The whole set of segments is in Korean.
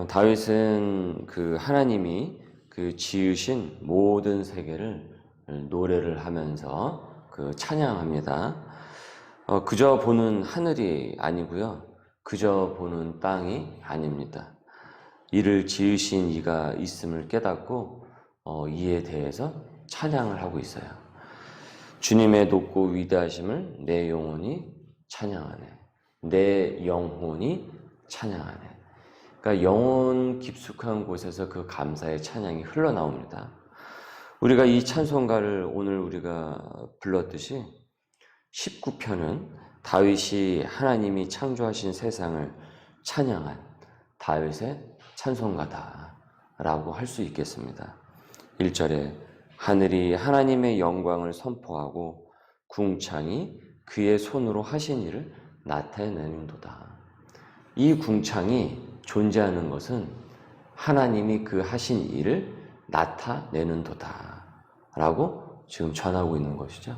다윗은 그 하나님이 그 지으신 모든 세계를 노래를 하면서 그 찬양합니다. 그저 보는 하늘이 아니고요. 그저 보는 땅이 아닙니다. 이를 지으신 이가 있음을 깨닫고 이에 대해서 찬양을 하고 있어요. 주님의 높고 위대하심을 내 영혼이 찬양하네. 내 영혼이 찬양하네. 그러니까 영혼 깊숙한 곳에서 그 감사의 찬양이 흘러나옵니다. 우리가 이 찬송가를 오늘 우리가 불렀듯이 19편은 다윗이 하나님이 창조하신 세상을 찬양한 다윗의 찬송가다라고 할 수 있겠습니다. 1절에 하늘이 하나님의 영광을 선포하고 궁창이 그의 손으로 하신 일을 나타내는도다. 이 궁창이 존재하는 것은 하나님이 그 하신 일을 나타내는도다 라고 지금 전하고 있는 것이죠.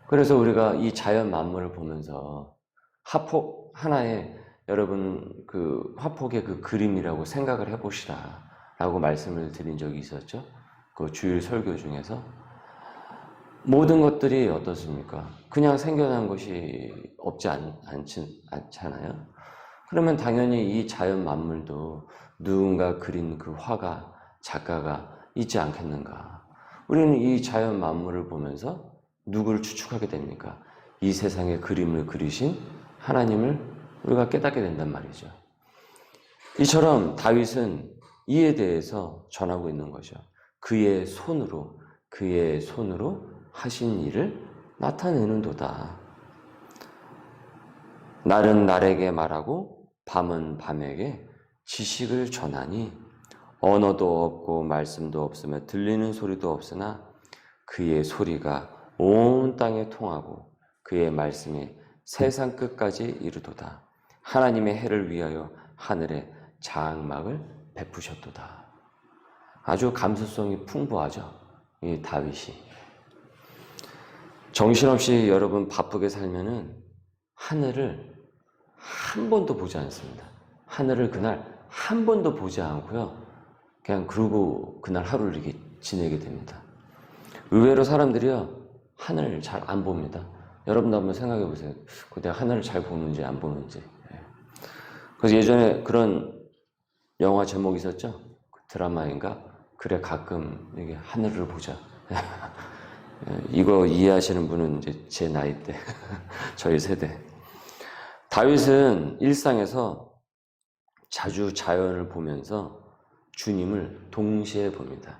그래서 우리가 이 자연 만물을 보면서 화폭 하나의 여러분 그 화폭의 그 그림이라고 생각을 해보시라 라고 말씀을 드린 적이 있었죠. 그 주일 설교 중에서 모든 것들이 어떻습니까? 그냥 생겨난 것이 없지 않잖아요. 그러면 당연히 이 자연 만물도 누군가 그린 그 화가, 작가가 있지 않겠는가? 우리는 이 자연 만물을 보면서 누구를 추측하게 됩니까? 이 세상의 그림을 그리신 하나님을 우리가 깨닫게 된단 말이죠. 이처럼 다윗은 이에 대해서 전하고 있는 거죠. 그의 손으로 하신 일을 나타내는도다. 날은 날에게 말하고 밤은 밤에게 지식을 전하니 언어도 없고 말씀도 없으며 들리는 소리도 없으나 그의 소리가 온 땅에 통하고 그의 말씀이 세상 끝까지 이르도다. 하나님의 해를 위하여 하늘에 장막을 베푸셨도다. 아주 감수성이 풍부하죠. 이 다윗이. 정신없이 여러분 바쁘게 살면은 하늘을 한 번도 보지 않습니다. 하늘을 그날 한 번도 보지 않고요. 그냥 그러고 그날 하루를 이렇게 지내게 됩니다. 의외로 사람들이요. 하늘을 잘 안 봅니다. 여러분도 한번 생각해 보세요. 내가 하늘을 잘 보는지 안 보는지. 그래서 예전에 그런 영화 제목이 있었죠. 드라마인가? 그래 가끔 이게 하늘을 보자. 이거 이해하시는 분은 이제 제 나이 때 저희 세대. 다윗은 일상에서 자주 자연을 보면서 주님을 동시에 봅니다.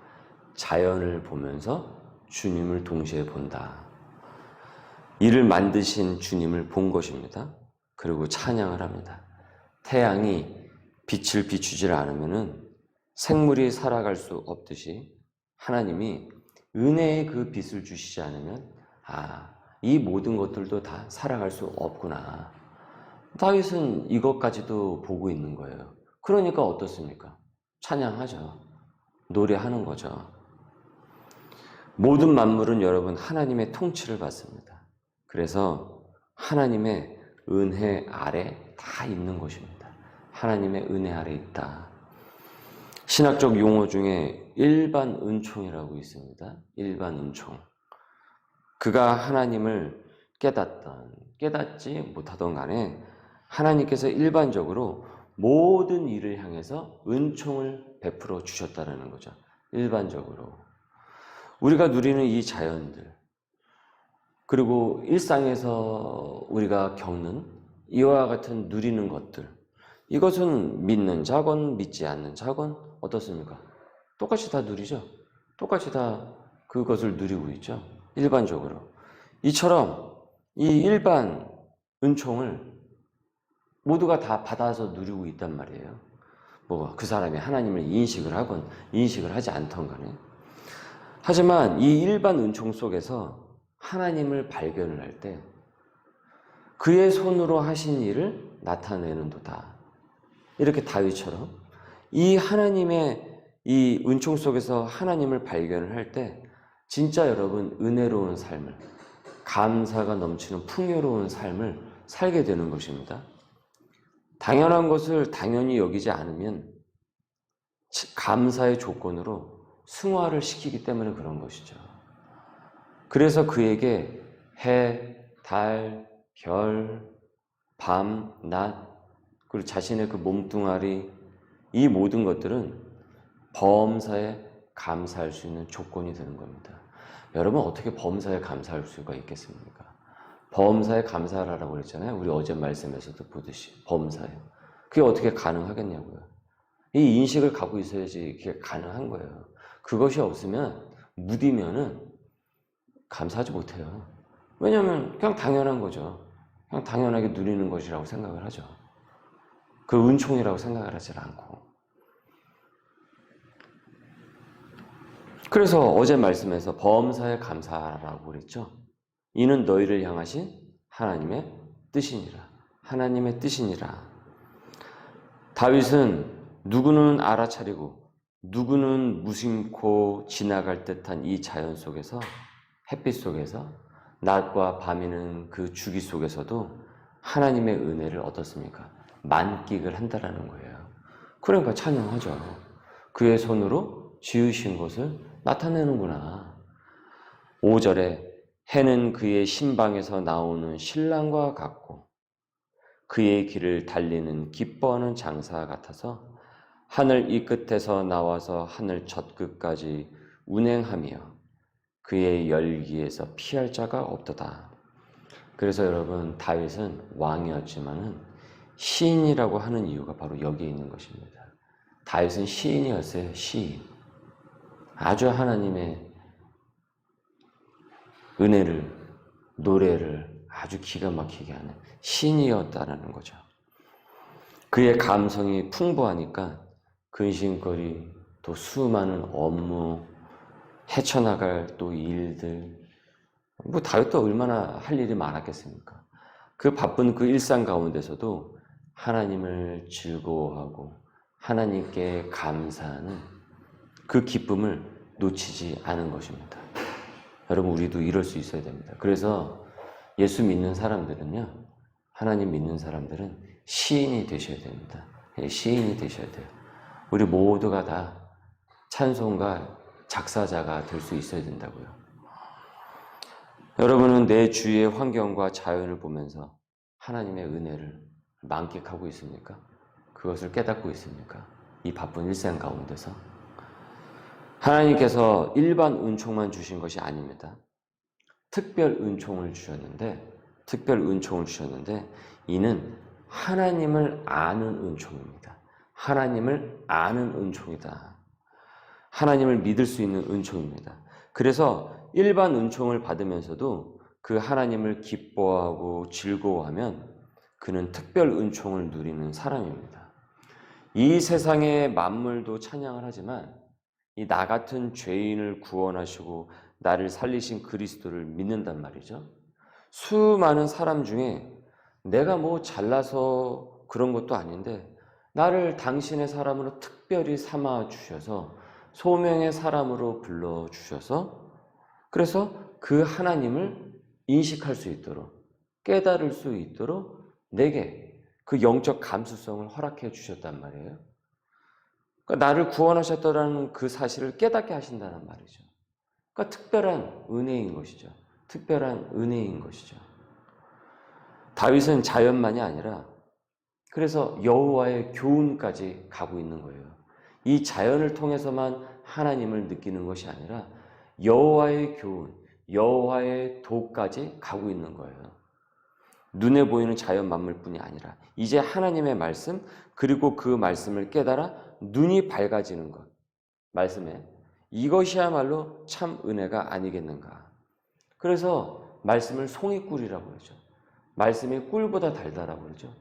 자연을 보면서 주님을 동시에 본다. 이를 만드신 주님을 본 것입니다. 그리고 찬양을 합니다. 태양이 빛을 비추지 않으면 생물이 살아갈 수 없듯이 하나님이 은혜의 그 빛을 주시지 않으면 이 모든 것들도 다 살아갈 수 없구나. 다윗은 이것까지도 보고 있는 거예요. 그러니까 어떻습니까? 찬양하죠. 노래하는 거죠. 모든 만물은 여러분 하나님의 통치를 받습니다. 그래서 하나님의 은혜 아래 다 있는 것입니다. 하나님의 은혜 아래 있다. 신학적 용어 중에 일반 은총이라고 있습니다. 일반 은총. 그가 하나님을 깨닫지 못하던 간에 하나님께서 일반적으로 모든 일을 향해서 은총을 베풀어 주셨다는 거죠. 일반적으로. 우리가 누리는 이 자연들, 그리고 일상에서 우리가 겪는 이와 같은 누리는 것들, 이것은 믿는 자건 믿지 않는 자건 어떻습니까? 똑같이 다 누리죠. 똑같이 다 그것을 누리고 있죠. 일반적으로. 이처럼 이 일반 은총을 모두가 다 받아서 누리고 있단 말이에요. 그 사람이 하나님을 인식을 하건 인식을 하지 않던 간에. 하지만 이 일반 은총 속에서 하나님을 발견을 할 때 그의 손으로 하신 일을 나타내는도다. 이렇게 다윗처럼 이 하나님의 이 은총 속에서 하나님을 발견을 할 때 진짜 여러분 은혜로운 삶을, 감사가 넘치는 풍요로운 삶을 살게 되는 것입니다. 당연한 것을 당연히 여기지 않으면 감사의 조건으로 승화를 시키기 때문에 그런 것이죠. 그래서 그에게 해, 달, 별, 밤, 낮, 그리고 자신의 그 몸뚱아리, 이 모든 것들은 범사에 감사할 수 있는 조건이 되는 겁니다. 여러분, 어떻게 범사에 감사할 수가 있겠습니까? 범사에 감사를 하라고 그랬잖아요. 우리 어제 말씀에서도 보듯이 범사에. 그게 어떻게 가능하겠냐고요. 이 인식을 갖고 있어야지 그게 가능한 거예요. 그것이 없으면 무디면은 감사하지 못해요. 왜냐하면 그냥 당연한 거죠. 그냥 당연하게 누리는 것이라고 생각을 하죠. 그 은총이라고 생각을 하지 않고. 그래서 어제 말씀에서 범사에 감사하라고 그랬죠. 이는 너희를 향하신 하나님의 뜻이니라. 하나님의 뜻이니라. 다윗은 누구는 알아차리고 누구는 무심코 지나갈 듯한 이 자연 속에서, 햇빛 속에서, 낮과 밤이는 그 주기 속에서도 하나님의 은혜를 얻었습니까? 만끽을 한다라는 거예요. 그러니까 찬양하죠. 그의 손으로 지으신 것을 나타내는구나. 5절에 해는 그의 신방에서 나오는 신랑과 같고 그의 길을 달리는 기뻐하는 장사 같아서 하늘 이 끝에서 나와서 하늘 저 끝까지 운행하며 그의 열기에서 피할 자가 없도다. 그래서 여러분, 다윗은 왕이었지만은 시인이라고 하는 이유가 바로 여기에 있는 것입니다. 다윗은 시인이었어요. 시인. 아주 하나님의 은혜를, 노래를 아주 기가 막히게 하는 시인이었다라는 거죠. 그의 감성이 풍부하니까 근심거리, 또 수많은 업무, 헤쳐나갈 또 일들, 뭐 다윗도 얼마나 할 일이 많았겠습니까? 그 바쁜 그 일상 가운데서도 하나님을 즐거워하고 하나님께 감사하는 그 기쁨을 놓치지 않은 것입니다. 여러분, 우리도 이럴 수 있어야 됩니다. 그래서 예수 믿는 사람들은요, 하나님 믿는 사람들은 시인이 되셔야 됩니다. 시인이 되셔야 돼요. 우리 모두가 다 찬송가 작사자가 될 수 있어야 된다고요. 여러분은 내 주위의 환경과 자연을 보면서 하나님의 은혜를 만끽하고 있습니까? 그것을 깨닫고 있습니까? 이 바쁜 일생 가운데서. 하나님께서 일반 은총만 주신 것이 아닙니다. 특별 은총을 주셨는데 이는 하나님을 아는 은총입니다. 하나님을 아는 은총이다. 하나님을 믿을 수 있는 은총입니다. 그래서 일반 은총을 받으면서도 그 하나님을 기뻐하고 즐거워하면 그는 특별 은총을 누리는 사람입니다. 이 세상의 만물도 찬양을 하지만 이 나 같은 죄인을 구원하시고 나를 살리신 그리스도를 믿는단 말이죠. 수많은 사람 중에 내가 뭐 잘나서 그런 것도 아닌데 나를 당신의 사람으로 특별히 삼아 주셔서 소명의 사람으로 불러 주셔서 그래서 그 하나님을 인식할 수 있도록 깨달을 수 있도록 내게 그 영적 감수성을 허락해 주셨단 말이에요. 그러니까 나를 구원하셨다는 그 사실을 깨닫게 하신다는 말이죠. 그러니까 특별한 은혜인 것이죠. 특별한 은혜인 것이죠. 다윗은 자연만이 아니라 그래서 여호와의 교훈까지 가고 있는 거예요. 이 자연을 통해서만 하나님을 느끼는 것이 아니라 여호와의 교훈, 여호와의 도까지 가고 있는 거예요. 눈에 보이는 자연 만물뿐이 아니라 이제 하나님의 말씀, 그리고 그 말씀을 깨달아 눈이 밝아지는 것, 말씀에 이것이야말로 참 은혜가 아니겠는가. 그래서 말씀을 송이꿀이라고 그러죠. 말씀이 꿀보다 달다라고 그러죠.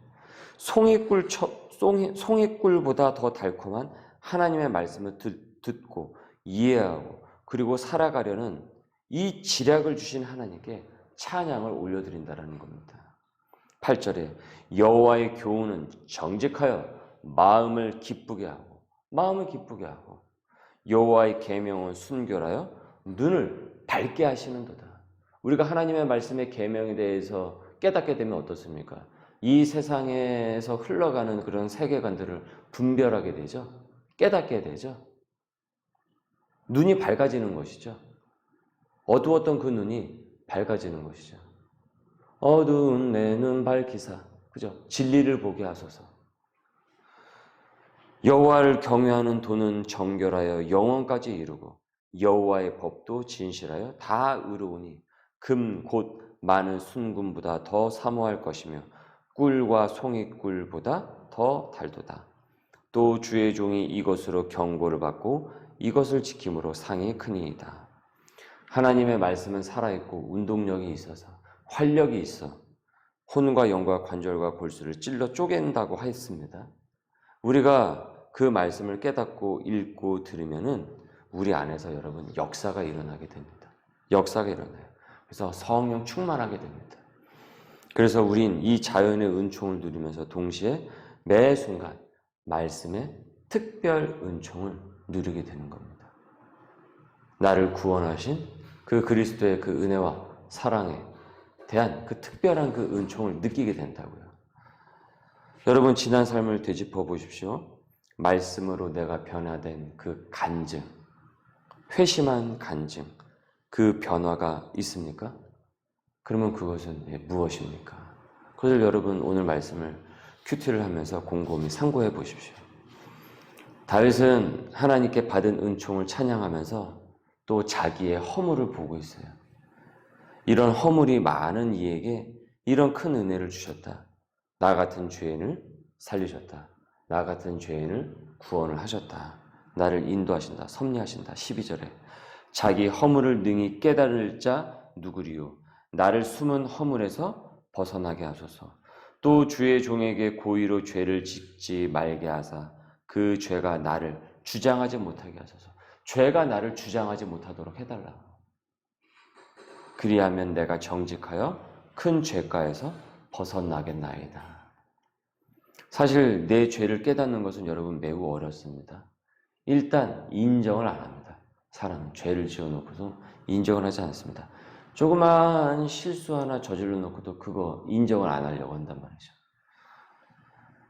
송이꿀보다 더 달콤한 하나님의 말씀을 듣고 이해하고 그리고 살아가려는 이 지략을 주신 하나님께 찬양을 올려드린다라는 겁니다. 8절에 여호와의 교훈은 정직하여 마음을 기쁘게 하고 여호와의 계명은 순결하여 눈을 밝게 하시는도다. 우리가 하나님의 말씀의 계명에 대해서 깨닫게 되면 어떻습니까? 이 세상에서 흘러가는 그런 세계관들을 분별하게 되죠. 깨닫게 되죠. 눈이 밝아지는 것이죠. 어두웠던 그 눈이 밝아지는 것이죠. 어두운 내 눈 밝히사, 그죠? 진리를 보게 하소서. 여호와를 경외하는 도는 정결하여 영원까지 이루고 여호와의 법도 진실하여 다 의로우니 금 곧 많은 순금보다 더 사모할 것이며 꿀과 송이꿀보다 더 달도다. 또 주의 종이 이것으로 경고를 받고 이것을 지킴으로 상이 크니이다. 하나님의 말씀은 살아있고 운동력이 있어서 활력이 있어 혼과 영과 관절과 골수를 찔러 쪼갠다고 하였습니다. 우리가 그 말씀을 깨닫고 읽고 들으면은 우리 안에서 여러분 역사가 일어나게 됩니다. 역사가 일어나요. 그래서 성령 충만하게 됩니다. 그래서 우린 이 자연의 은총을 누리면서 동시에 매 순간 말씀의 특별 은총을 누리게 되는 겁니다. 나를 구원하신 그 그리스도의 그 은혜와 사랑에 대한 그 특별한 그 은총을 느끼게 된다고요. 여러분 지난 삶을 되짚어 보십시오. 말씀으로 내가 변화된 그 간증, 회심한 간증, 그 변화가 있습니까? 그러면 그것은 무엇입니까? 그것을 여러분 오늘 말씀을 큐티를 하면서 곰곰이 상고해 보십시오. 다윗은 하나님께 받은 은총을 찬양하면서 또 자기의 허물을 보고 있어요. 이런 허물이 많은 이에게 이런 큰 은혜를 주셨다. 나 같은 죄인을 살리셨다. 나 같은 죄인을 구원을 하셨다. 나를 인도하신다. 섭리하신다. 12절에 자기 허물을 능히 깨달을 자 누구리요. 나를 숨은 허물에서 벗어나게 하소서. 또 주의 종에게 고의로 죄를 짓지 말게 하사 그 죄가 나를 주장하지 못하게 하소서. 죄가 나를 주장하지 못하도록 해달라. 그리하면 내가 정직하여 큰 죄가에서 벗어나겠나이다. 사실 내 죄를 깨닫는 것은 여러분 매우 어렵습니다. 일단 인정을 안 합니다. 사람은 죄를 지어놓고서 인정을 하지 않습니다. 조그만 실수 하나 저질러 놓고도 그거 인정을 안 하려고 한단 말이죠.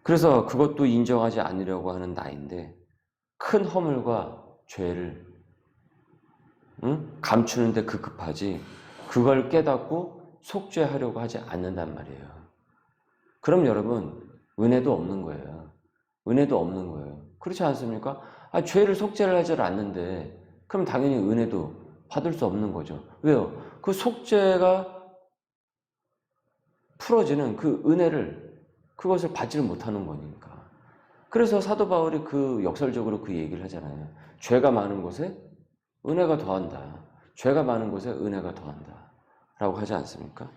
그래서 그것도 인정하지 않으려고 하는 나인데 큰 허물과 죄를 감추는데 급급하지 그걸 깨닫고 속죄하려고 하지 않는단 말이에요. 그럼 여러분 은혜도 없는 거예요. 은혜도 없는 거예요. 그렇지 않습니까? 죄를 속죄를 하지 않는데 그럼 당연히 은혜도 받을 수 없는 거죠. 왜요? 그 속죄가 풀어지는 그 은혜를 그것을 받지를 못하는 거니까. 그래서 사도 바울이 그 역설적으로 그 얘기를 하잖아요. 죄가 많은 곳에 은혜가 더한다. 죄가 많은 곳에 은혜가 더한다. 라고 하지 않습니까?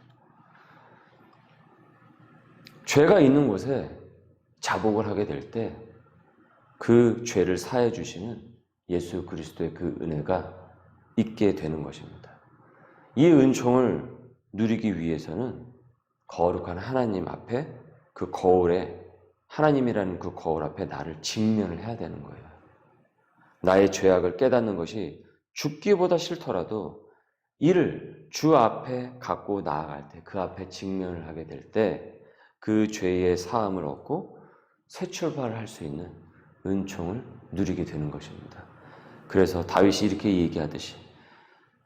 죄가 있는 곳에 자복을 하게 될 때 그 죄를 사해 주시는 예수 그리스도의 그 은혜가 있게 되는 것입니다. 이 은총을 누리기 위해서는 거룩한 하나님 앞에 그 거울에 하나님이라는 그 거울 앞에 나를 직면을 해야 되는 거예요. 나의 죄악을 깨닫는 것이 죽기보다 싫더라도 이를 주 앞에 갖고 나아갈 때 그 앞에 직면을 하게 될 때 그 죄의 사함을 얻고 새 출발을 할 수 있는 은총을 누리게 되는 것입니다. 그래서 다윗이 이렇게 얘기하듯이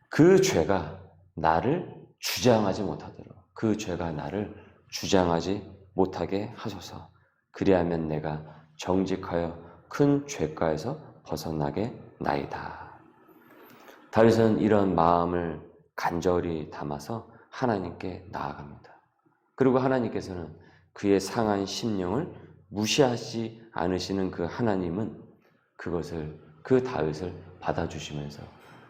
그 죄가 나를 주장하지 못하도록 그 죄가 나를 주장하지 못하게 하소서. 그리하면 내가 정직하여 큰 죄가에서 벗어나게 나이다. 다윗은 이런 마음을 간절히 담아서 하나님께 나아갑니다. 그리고 하나님께서는 그의 상한 심령을 무시하지 않으시는 그 하나님은 그것을 그 다윗을 받아주시면서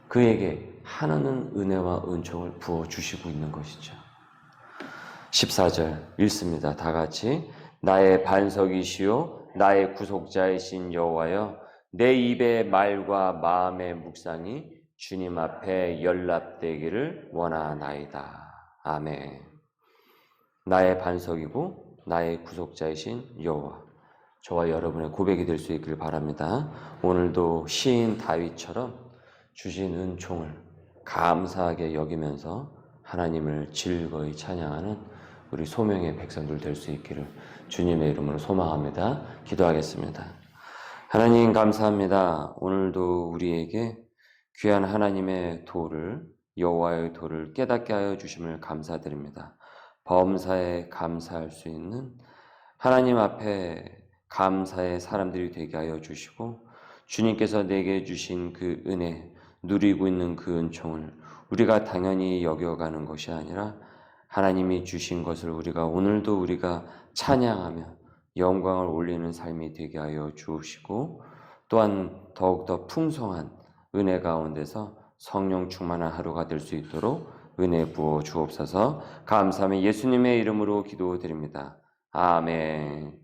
그에게 하나는 은혜와 은총을 부어주시고 있는 것이죠. 14절 읽습니다. 다 같이 나의 반석이시요 나의 구속자이신 여호와여 내 입의 말과 마음의 묵상이 주님 앞에 연락되기를 원하나이다. 아멘. 나의 반석이고 나의 구속자이신 여호와, 저와 여러분의 고백이 될 수 있기를 바랍니다. 오늘도 시인 다윗처럼 주신 은총을 감사하게 여기면서 하나님을 즐거이 찬양하는 우리 소명의 백성들 될 수 있기를 주님의 이름으로 소망합니다. 기도하겠습니다. 하나님 감사합니다. 오늘도 우리에게 귀한 하나님의 도를, 여호와의 도를 깨닫게 하여 주심을 감사드립니다. 범사에 감사할 수 있는 하나님 앞에 감사의 사람들이 되게 하여 주시고, 주님께서 내게 주신 그 은혜, 누리고 있는 그 은총을 우리가 당연히 여겨가는 것이 아니라 하나님이 주신 것을 오늘도 우리가 찬양하며 영광을 올리는 삶이 되게 하여 주시고, 또한 더욱더 풍성한 은혜 가운데서 성령 충만한 하루가 될 수 있도록 은혜 부어 주옵소서. 감사하며 예수님의 이름으로 기도드립니다. 아멘.